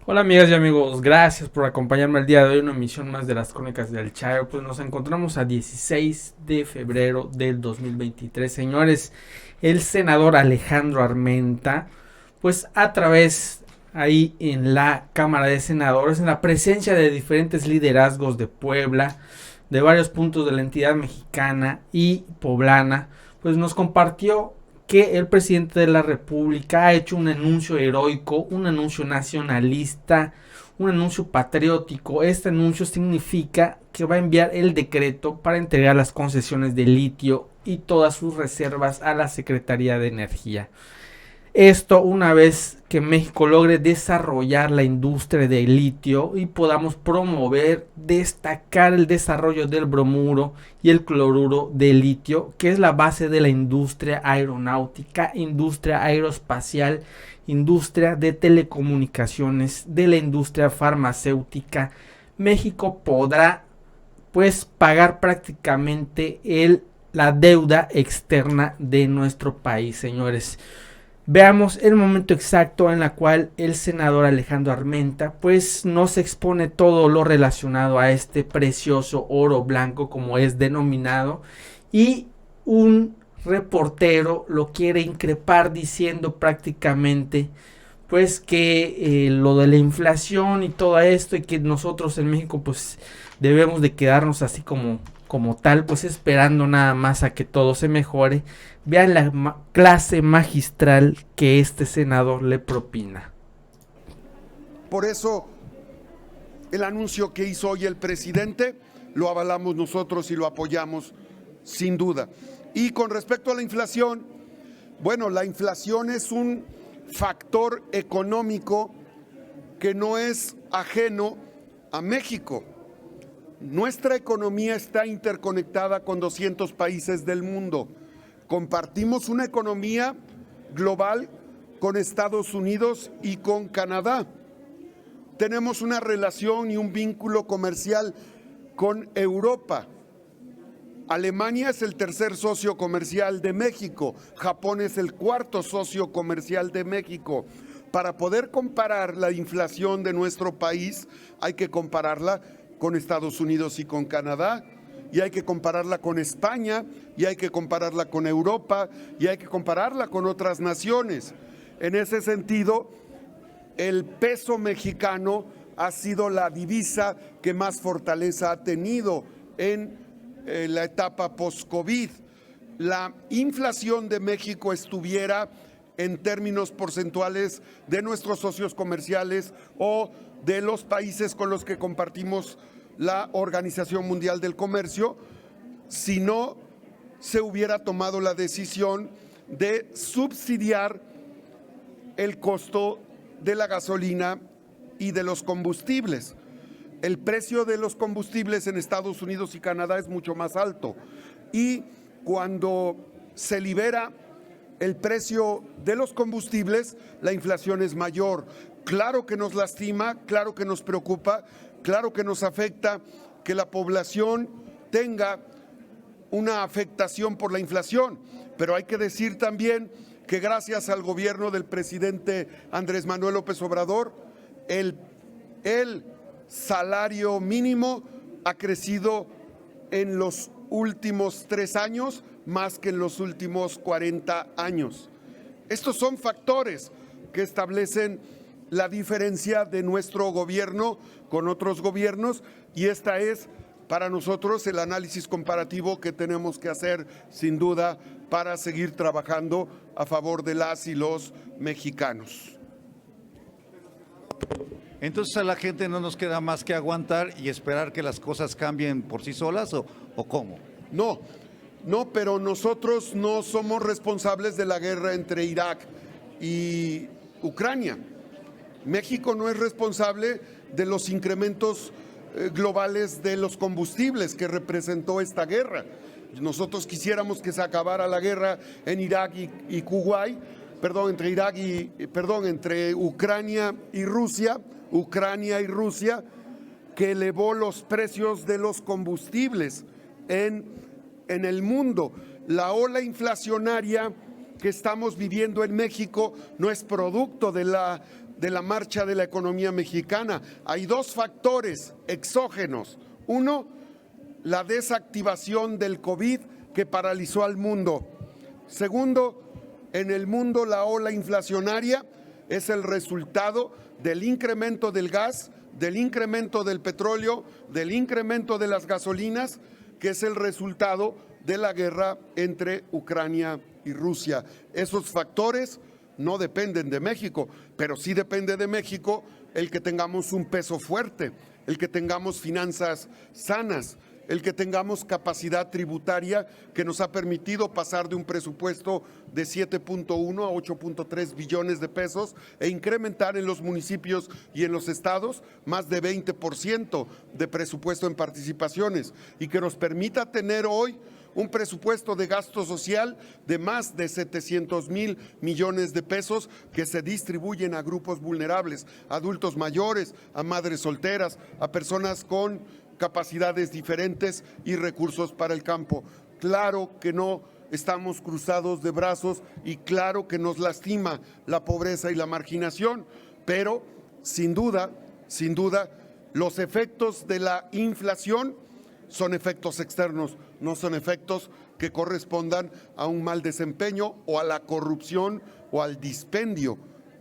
Hola amigas y amigos, gracias por acompañarme el día de hoy en una emisión más de las Crónicas del Chayo. Pues nos encontramos a 16 de febrero del 2023. Señores, el senador Alejandro Armenta, pues a través ahí en la Cámara de Senadores, en la presencia de diferentes liderazgos de Puebla, de varios puntos de la entidad mexicana y poblana, pues nos compartió que el presidente de la República ha hecho un anuncio heroico, un anuncio nacionalista, un anuncio patriótico. Este anuncio significa que va a enviar el decreto para entregar las concesiones de litio y todas sus reservas a la Secretaría de Energía. Esto una vez que México logre desarrollar la industria del litio y podamos promover, destacar el desarrollo del bromuro y el cloruro de litio, que es la base de la industria aeronáutica, industria aeroespacial, industria de telecomunicaciones, de la industria farmacéutica. México podrá pues pagar prácticamente la deuda externa de nuestro país, señores. Veamos el momento exacto en la cual el senador Alejandro Armenta pues nos expone todo lo relacionado a este precioso oro blanco como es denominado, y un reportero lo quiere increpar diciendo prácticamente pues que lo de la inflación y todo esto, y que nosotros en México pues debemos de quedarnos así como tal, pues esperando nada más a que todo se mejore. Vean la clase magistral que este senador le propina. Por eso el anuncio que hizo hoy el presidente lo avalamos nosotros y lo apoyamos sin duda. Y con respecto a la inflación, bueno, la inflación es un factor económico que no es ajeno a México. Nuestra economía está interconectada con 200 países del mundo. Compartimos una economía global con Estados Unidos y con Canadá. Tenemos una relación y un vínculo comercial con Europa. Alemania es el tercer socio comercial de México, Japón es el cuarto socio comercial de México. Para poder comparar la inflación de nuestro país, hay que compararla con Estados Unidos y con Canadá, y hay que compararla con España, y hay que compararla con Europa, y hay que compararla con otras naciones. En ese sentido, el peso mexicano ha sido la divisa que más fortaleza ha tenido en la etapa post-COVID. La inflación de México estuviera en términos porcentuales de nuestros socios comerciales o de los países con los que compartimos la Organización Mundial del Comercio, si no se hubiera tomado la decisión de subsidiar el costo de la gasolina y de los combustibles. El precio de los combustibles en Estados Unidos y Canadá es mucho más alto, y cuando se libera el precio de los combustibles, la inflación es mayor. Claro que nos lastima, claro que nos preocupa, claro que nos afecta que la población tenga una afectación por la inflación, pero hay que decir también que gracias al gobierno del presidente Andrés Manuel López Obrador, el salario mínimo ha crecido en los últimos 3 años más que en los últimos 40 años. Estos son factores que establecen la diferencia de nuestro gobierno con otros gobiernos, y esta es para nosotros el análisis comparativo que tenemos que hacer sin duda para seguir trabajando a favor de las y los mexicanos. Entonces a la gente no nos queda más que aguantar y esperar que las cosas cambien por sí solas, o ¿cómo? No, pero nosotros no somos responsables de la guerra entre Irak y Ucrania. México no es responsable de los incrementos globales de los combustibles que representó esta guerra. Nosotros quisiéramos que se acabara la guerra en Irak y Kuwait, entre Ucrania y Rusia, que elevó los precios de los combustibles en el mundo. La ola inflacionaria que estamos viviendo en México no es producto de la de la marcha de la economía mexicana. Hay dos factores exógenos. Uno, la desactivación del COVID que paralizó al mundo. Segundo, en el mundo la ola inflacionaria es el resultado del incremento del gas, del incremento del petróleo, del incremento de las gasolinas, que es el resultado de la guerra entre Ucrania y Rusia. Esos factores no dependen de México, pero sí depende de México el que tengamos un peso fuerte, el que tengamos finanzas sanas, el que tengamos capacidad tributaria que nos ha permitido pasar de un presupuesto de 7.1 a 8.3 billones de pesos e incrementar en los municipios y en los estados más de 20% de presupuesto en participaciones y que nos permita tener hoy un presupuesto de gasto social de más de 700,000 millones de pesos que se distribuyen a grupos vulnerables, a adultos mayores, a madres solteras, a personas con capacidades diferentes y recursos para el campo. Claro que no estamos cruzados de brazos y claro que nos lastima la pobreza y la marginación, pero sin duda, los efectos de la inflación son efectos externos, no son efectos que correspondan a un mal desempeño o a la corrupción o al dispendio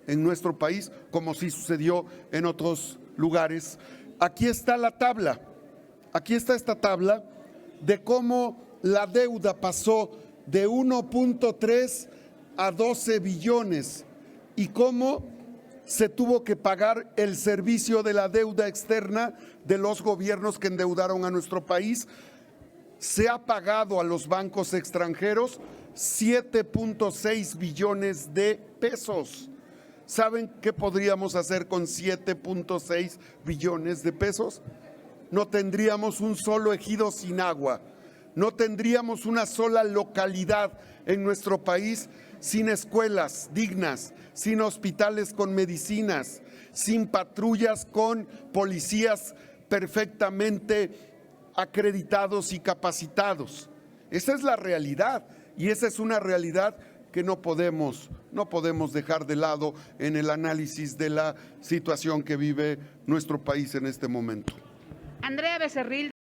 en nuestro país, como sí sucedió en otros lugares. Aquí está la tabla, aquí está esta tabla de cómo la deuda pasó de 1.3 a 12 billones y cómo se tuvo que pagar el servicio de la deuda externa de los gobiernos que endeudaron a nuestro país. Se ha pagado a los bancos extranjeros 7.6 billones de pesos. ¿Saben qué podríamos hacer con 7.6 billones de pesos? No tendríamos un solo ejido sin agua, no tendríamos una sola localidad en nuestro país sin escuelas dignas, sin hospitales con medicinas, sin patrullas con policías perfectamente acreditados y capacitados. Esa es la realidad y esa es una realidad que no podemos dejar de lado en el análisis de la situación que vive nuestro país en este momento. Andrea Becerril.